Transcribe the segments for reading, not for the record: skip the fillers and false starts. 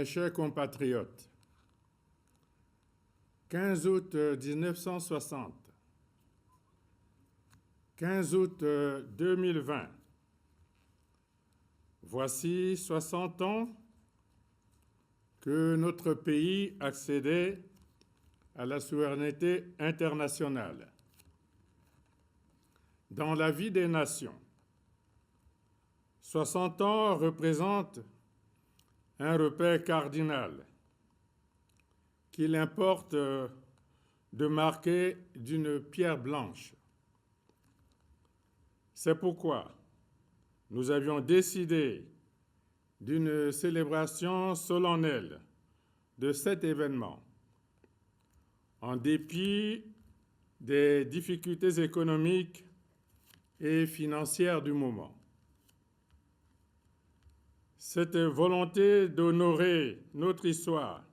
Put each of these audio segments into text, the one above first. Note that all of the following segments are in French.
Mes chers compatriotes, 15 août 1960, 15 août 2020, voici 60 ans que notre pays accédait à la souveraineté internationale. Dans la vie des nations, 60 ans représentent un repère cardinal qu'il importe de marquer d'une pierre blanche. C'est pourquoi nous avions décidé d'une célébration solennelle de cet événement, en dépit des difficultés économiques et financières du moment. Cette volonté d'honorer notre histoire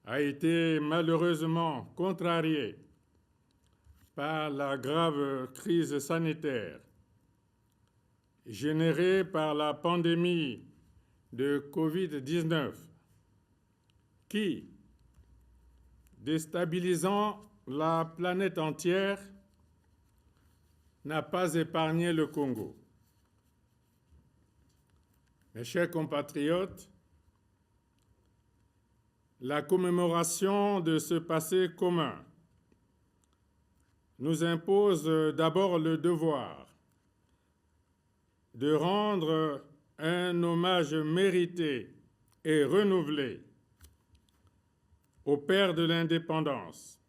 a été malheureusement contrariée par la grave crise sanitaire générée par la pandémie de Covid-19 qui, déstabilisant la planète entière, n'a pas épargné le Congo. Mes chers compatriotes, la commémoration de ce passé commun nous impose d'abord le devoir de rendre un hommage mérité et renouvelé aux pères de l'indépendance,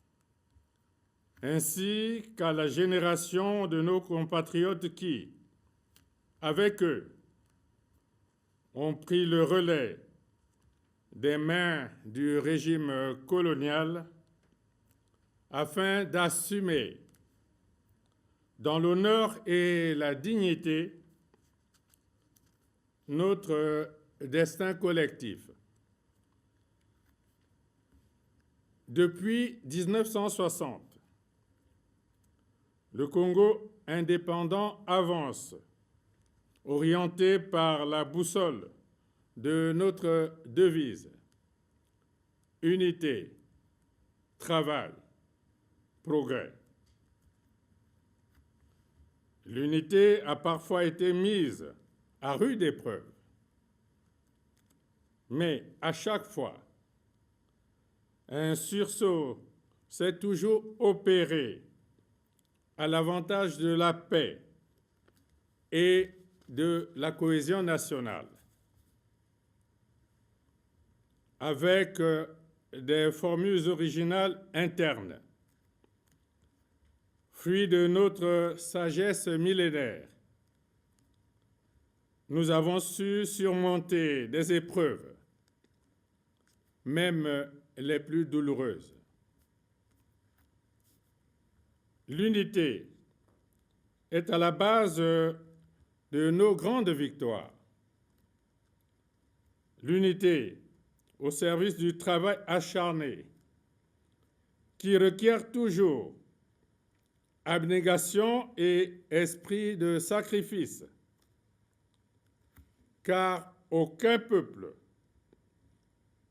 ainsi qu'à la génération de nos compatriotes qui, avec eux, ont pris le relais des mains du régime colonial afin d'assumer, dans l'honneur et la dignité, notre destin collectif. Depuis 1960, le Congo indépendant avance, orienté par la boussole de notre devise: unité, travail, progrès. L'unité a parfois été mise à rude épreuve, mais à chaque fois, un sursaut s'est toujours opéré à l'avantage de la paix et de la cohésion nationale, avec des formules originales internes, fruit de notre sagesse millénaire. Nous avons su surmonter des épreuves, même les plus douloureuses. L'unité est à la base de nos grandes victoires. L'unité au service du travail acharné qui requiert toujours abnégation et esprit de sacrifice, car aucun peuple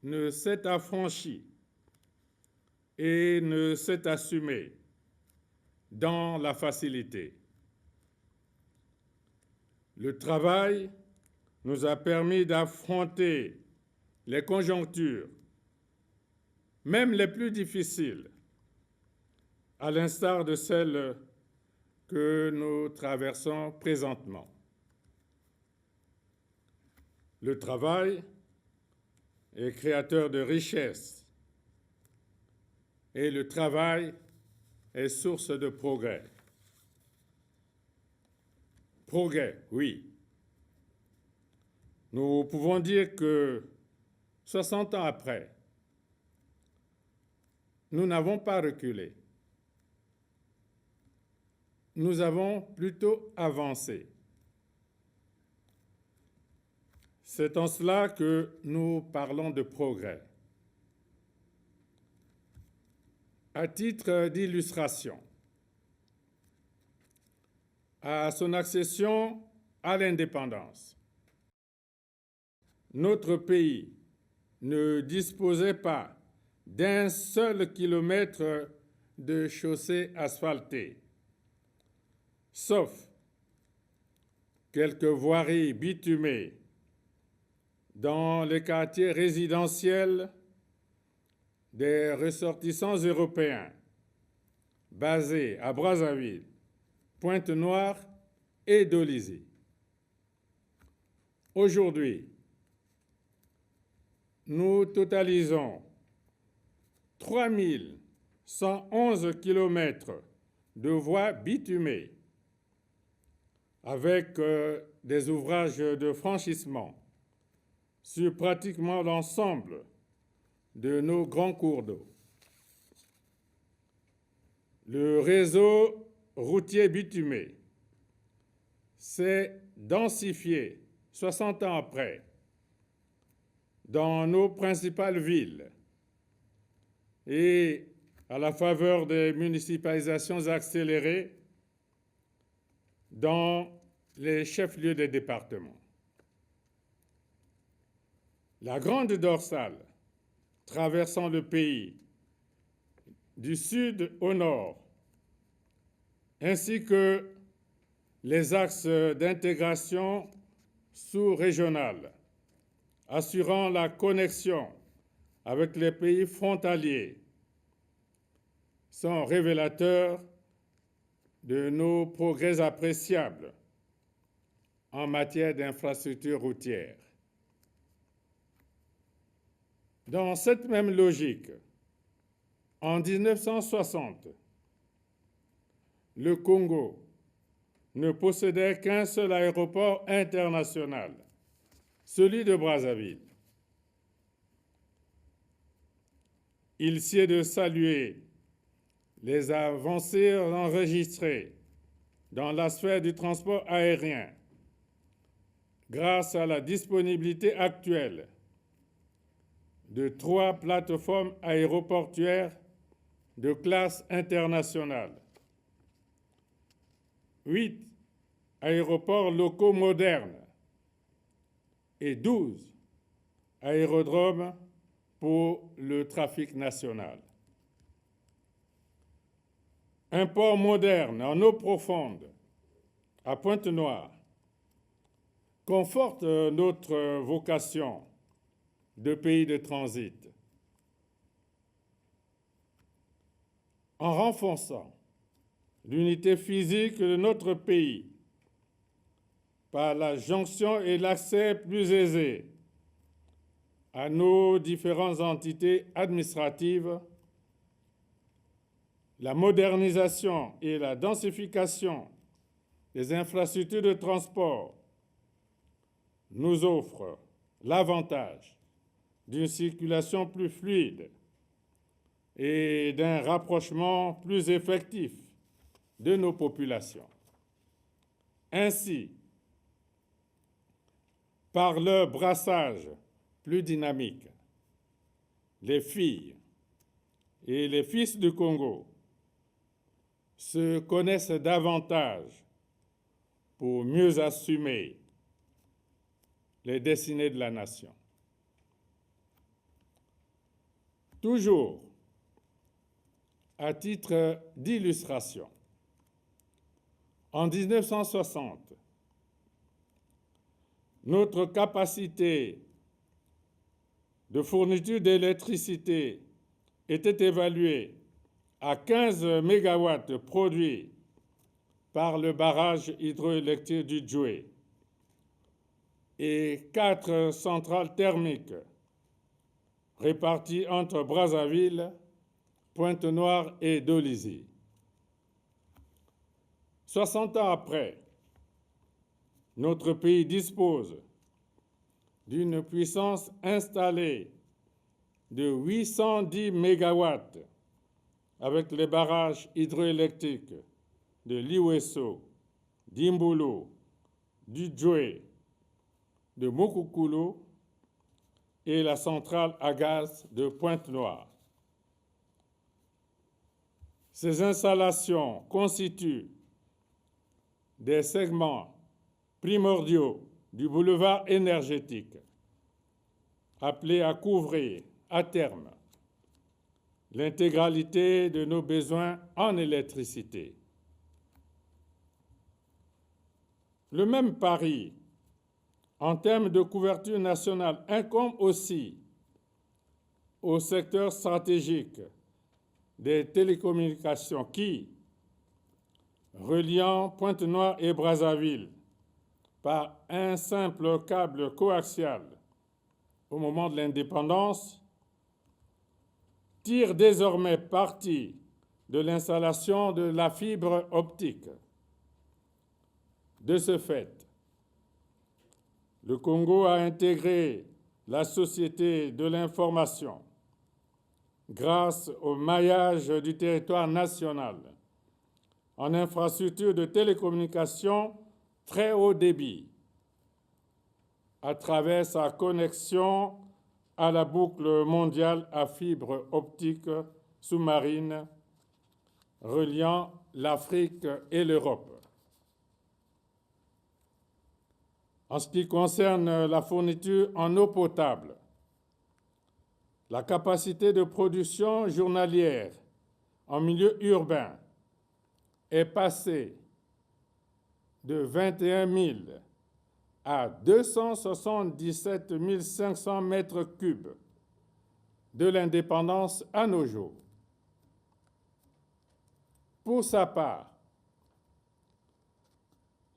ne s'est affranchi et ne s'est assumé dans la facilité. Le travail nous a permis d'affronter les conjonctures, même les plus difficiles, à l'instar de celles que nous traversons présentement. Le travail est créateur de richesses et le travail est source de progrès. Progrès, oui. Nous pouvons dire que 60 ans après, nous n'avons pas reculé. Nous avons plutôt avancé. C'est en cela que nous parlons de progrès. À titre d'illustration, à son accession à l'indépendance, notre pays ne disposait pas d'un seul kilomètre de chaussée asphaltée, sauf quelques voiries bitumées dans les quartiers résidentiels des ressortissants européens basés à Brazzaville, Pointe-Noire et Dolisie. Aujourd'hui, nous totalisons 3111 kilomètres de voies bitumées avec des ouvrages de franchissement sur pratiquement l'ensemble de nos grands cours d'eau. Le réseau routier bitumé s'est densifié 60 ans après dans nos principales villes et à la faveur des municipalisations accélérées dans les chefs-lieux des départements. La grande dorsale traversant le pays du sud au nord, ainsi que les axes d'intégration sous-régionale, assurant la connexion avec les pays frontaliers, sont révélateurs de nos progrès appréciables en matière d'infrastructures routières. Dans cette même logique, en 1960, le Congo ne possédait qu'un seul aéroport international, celui de Brazzaville. Il sied de saluer les avancées enregistrées dans la sphère du transport aérien grâce à la disponibilité actuelle de 3 plateformes aéroportuaires de classe internationale, 8 aéroports locaux modernes et 12 aérodromes pour le trafic national. Un port moderne en eau profonde à Pointe-Noire conforte notre vocation de pays de transit. En renforçant l'unité physique de notre pays par la jonction et l'accès plus aisé à nos différentes entités administratives, la modernisation et la densification des infrastructures de transport nous offrent l'avantage d'une circulation plus fluide et d'un rapprochement plus effectif de nos populations. Ainsi, par leur brassage plus dynamique, les filles et les fils du Congo se connaissent davantage pour mieux assumer les destinées de la nation. Toujours à titre d'illustration, en 1960, notre capacité de fourniture d'électricité était évaluée à 15 mégawatts produits par le barrage hydroélectrique du Djoué et 4 centrales thermiques réparties entre Brazzaville, Pointe-Noire et Dolisie. 60 ans après, notre pays dispose d'une puissance installée de 810 mégawatts avec les barrages hydroélectriques de Liwesso, d'Imbolo, du Djoué, de Mokoukoulou et la centrale à gaz de Pointe-Noire. Ces installations constituent des segments primordiaux du boulevard énergétique appelé à couvrir à terme l'intégralité de nos besoins en électricité. Le même pari, en termes de couverture nationale, incombe aussi au secteur stratégique des télécommunications qui, reliant Pointe-Noire et Brazzaville par un simple câble coaxial au moment de l'indépendance, tire désormais parti de l'installation de la fibre optique. De ce fait, le Congo a intégré la société de l'information grâce au maillage du territoire national en infrastructures de télécommunications très haut débit à travers sa connexion à la boucle mondiale à fibre optique sous-marine reliant l'Afrique et l'Europe. En ce qui concerne la fourniture en eau potable, la capacité de production journalière en milieu urbain est passée de 21 000 à 277 500 mètres cubes de l'indépendance à nos jours. Pour sa part,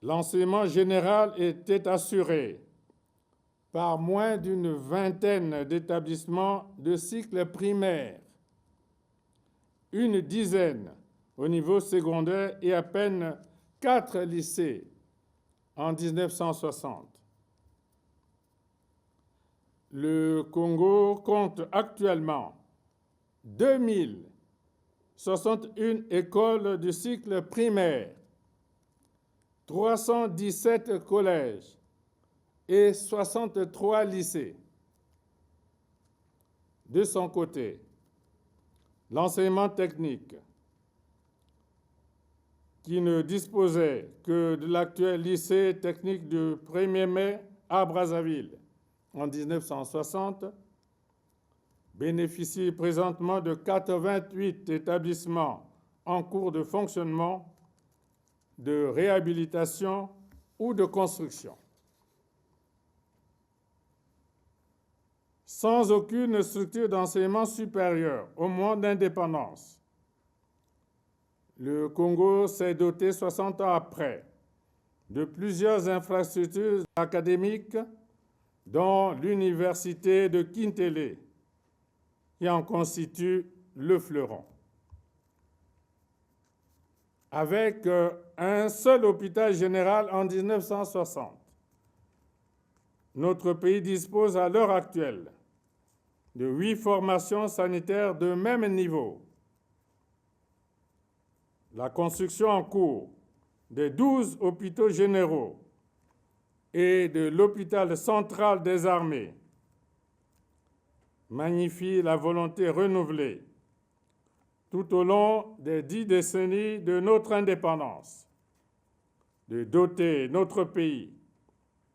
l'enseignement général était assuré par moins d'une vingtaine d'établissements de cycle primaire, une dizaine au niveau secondaire et à peine 4 lycées en 1960. Le Congo compte actuellement 2061 écoles du cycle primaire, 317 collèges et 63 lycées. De son côté, l'enseignement technique, qui ne disposait que de l'actuel lycée technique du 1er mai à Brazzaville en 1960, bénéficie présentement de 88 établissements en cours de fonctionnement, de réhabilitation ou de construction. Sans aucune structure d'enseignement supérieur au moment d'indépendance, le Congo s'est doté 60 ans après de plusieurs infrastructures académiques, dont l'université de Kintélé, qui en constitue le fleuron. Avec un seul hôpital général en 1960, notre pays dispose à l'heure actuelle de 8 formations sanitaires de même niveau. La construction en cours des 12 hôpitaux généraux et de l'hôpital central des armées magnifie la volonté renouvelée tout au long des 10 décennies de notre indépendance de doter notre pays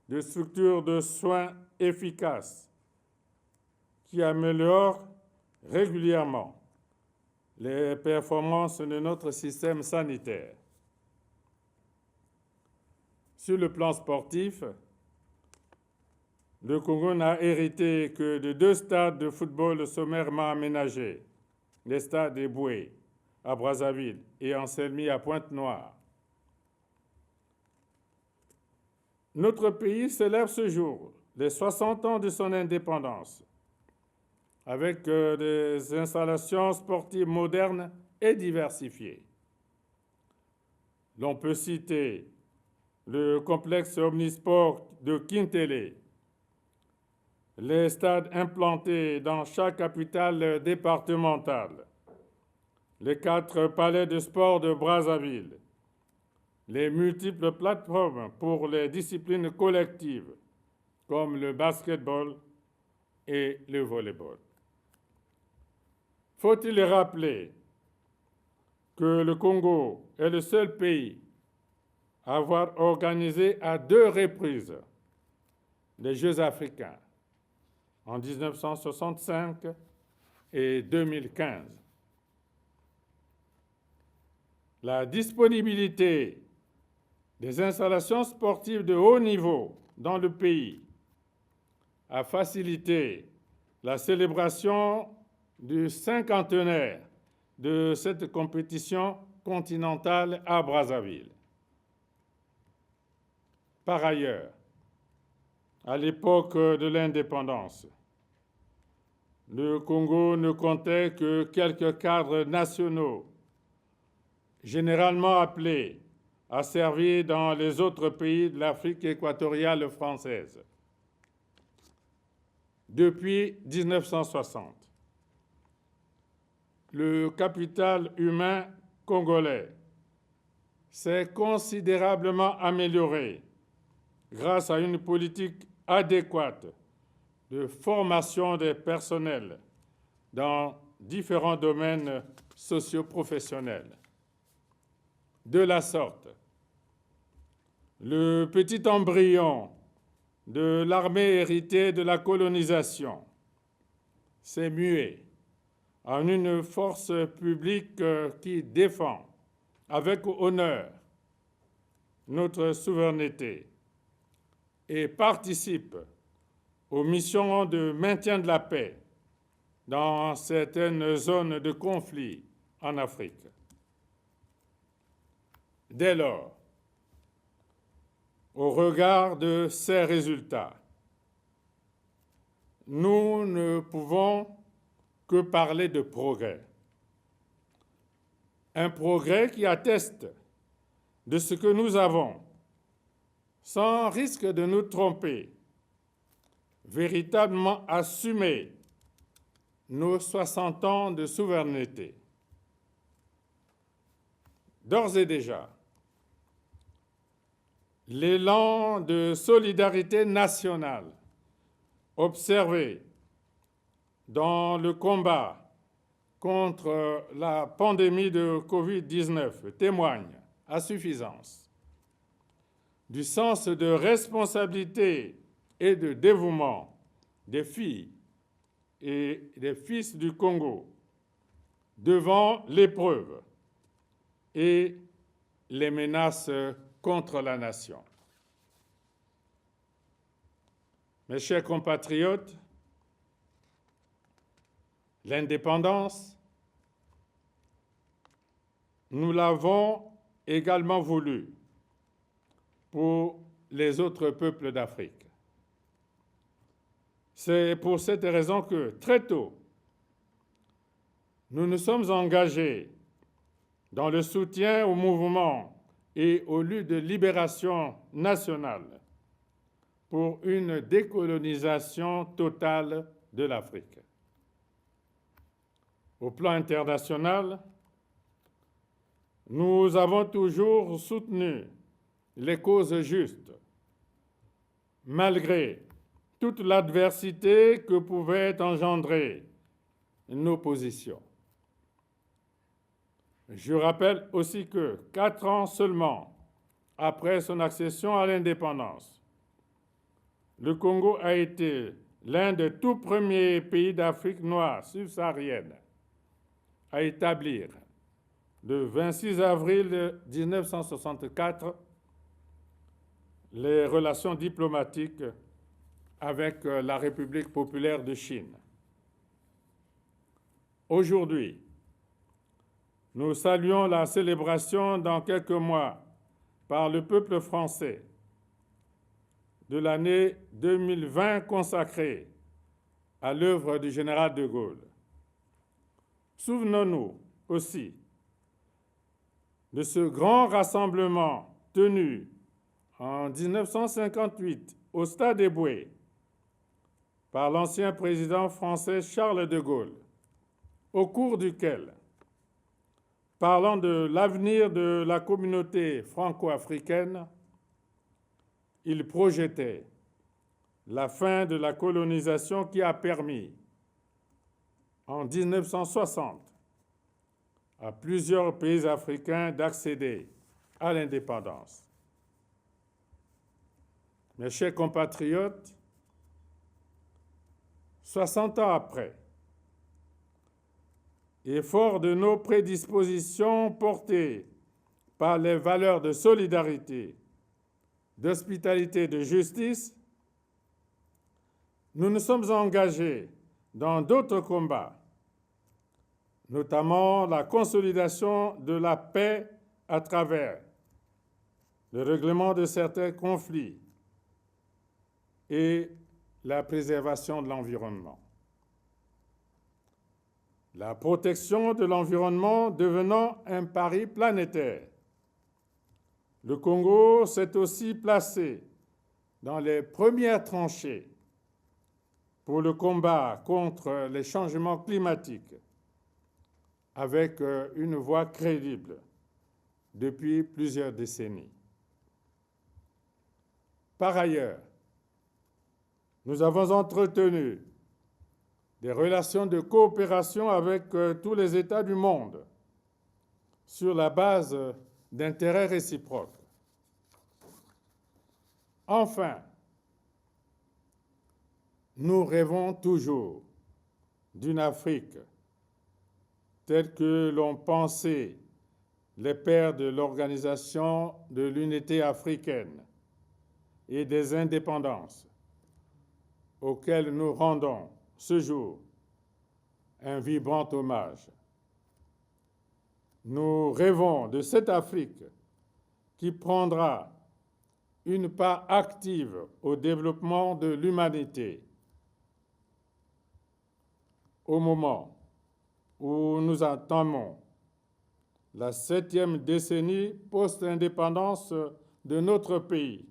de structures de soins efficaces qui améliorent régulièrement les performances de notre système sanitaire. Sur le plan sportif, le Congo n'a hérité que de 2 stades de football sommairement aménagés, les stades de Boué à Brazzaville et Anselmi à Pointe-Noire. Notre pays célèbre ce jour les 60 ans de son indépendance, avec des installations sportives modernes et diversifiées. L'on peut citer le complexe omnisport de Kintélé, les stades implantés dans chaque capitale départementale, les 4 palais de sport de Brazzaville, les multiples plateformes pour les disciplines collectives, comme le basketball et le volleyball. Faut-il rappeler que le Congo est le seul pays à avoir organisé à 2 reprises les Jeux africains, en 1965 et 2015. La disponibilité des installations sportives de haut niveau dans le pays a facilité la célébration du cinquantenaire de cette compétition continentale à Brazzaville. Par ailleurs, à l'époque de l'indépendance, le Congo ne comptait que quelques cadres nationaux, généralement appelés à servir dans les autres pays de l'Afrique équatoriale française. Depuis 1960, le capital humain congolais s'est considérablement amélioré grâce à une politique adéquate de formation des personnels dans différents domaines socio-professionnels. De la sorte, le petit embryon de l'armée héritée de la colonisation s'est mué en une force publique qui défend avec honneur notre souveraineté et participe aux missions de maintien de la paix dans certaines zones de conflit en Afrique. Dès lors, au regard de ces résultats, nous ne pouvons que parler de progrès. Un progrès qui atteste de ce que nous avons, sans risque de nous tromper, véritablement assumé nos 60 ans de souveraineté. D'ores et déjà, l'élan de solidarité nationale observé dans le combat contre la pandémie de Covid-19 témoigne à suffisance du sens de responsabilité et de dévouement des filles et des fils du Congo devant l'épreuve et les menaces contre la nation. Mes chers compatriotes, l'indépendance, nous l'avons également voulu pour les autres peuples d'Afrique. C'est pour cette raison que, très tôt, nous nous sommes engagés dans le soutien au mouvement et aux luttes de libération nationale pour une décolonisation totale de l'Afrique. Au plan international, nous avons toujours soutenu les causes justes, malgré toute l'adversité que pouvaient engendrer nos positions. Je rappelle aussi que 4 ans seulement après son accession à l'indépendance, le Congo a été l'un des tout premiers pays d'Afrique noire subsaharienne à établir, le 26 avril 1964, les relations diplomatiques avec la République populaire de Chine. Aujourd'hui, nous saluons la célébration dans quelques mois par le peuple français de l'année 2020 consacrée à l'œuvre du général de Gaulle. Souvenons-nous aussi de ce grand rassemblement tenu en 1958 au Stade des Boués par l'ancien président français Charles de Gaulle, au cours duquel, parlant de l'avenir de la communauté franco-africaine, il projetait la fin de la colonisation qui a permis, en 1960, à plusieurs pays africains d'accéder à l'indépendance. Mes chers compatriotes, 60 ans après, et fort de nos prédispositions portées par les valeurs de solidarité, d'hospitalité et de justice, nous nous sommes engagés dans d'autres combats, notamment la consolidation de la paix à travers le règlement de certains conflits et la préservation de l'environnement. La protection de l'environnement devenant un pari planétaire, le Congo s'est aussi placé dans les premières tranchées pour le combat contre les changements climatiques, avec une voix crédible depuis plusieurs décennies. Par ailleurs, nous avons entretenu des relations de coopération avec tous les États du monde sur la base d'intérêts réciproques. Enfin, nous rêvons toujours d'une Afrique telle que l'ont pensé les pères de l'Organisation de l'Unité africaine et des indépendances, auxquels nous rendons ce jour un vibrant hommage. Nous rêvons de cette Afrique qui prendra une part active au développement de l'humanité au moment où nous entamons la 7e décennie post-indépendance de notre pays.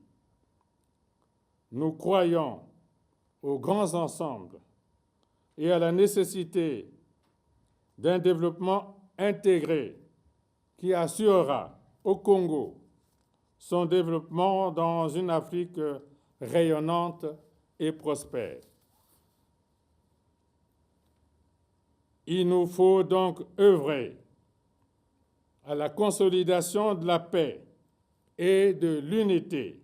Nous croyons aux grands ensembles et à la nécessité d'un développement intégré qui assurera au Congo son développement dans une Afrique rayonnante et prospère. Il nous faut donc œuvrer à la consolidation de la paix et de l'unité,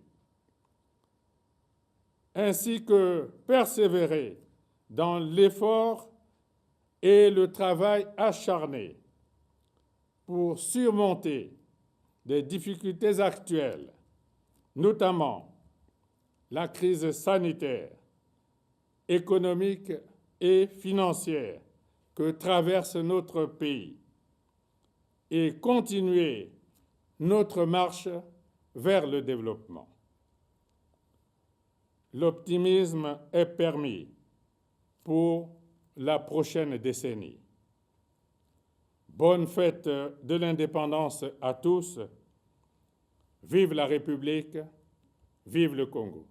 ainsi que persévérer dans l'effort et le travail acharné pour surmonter des difficultés actuelles, notamment la crise sanitaire, économique et financière que traverse notre pays, et continuer notre marche vers le développement. L'optimisme est permis pour la prochaine décennie. Bonne fête de l'indépendance à tous. Vive la République, vive le Congo.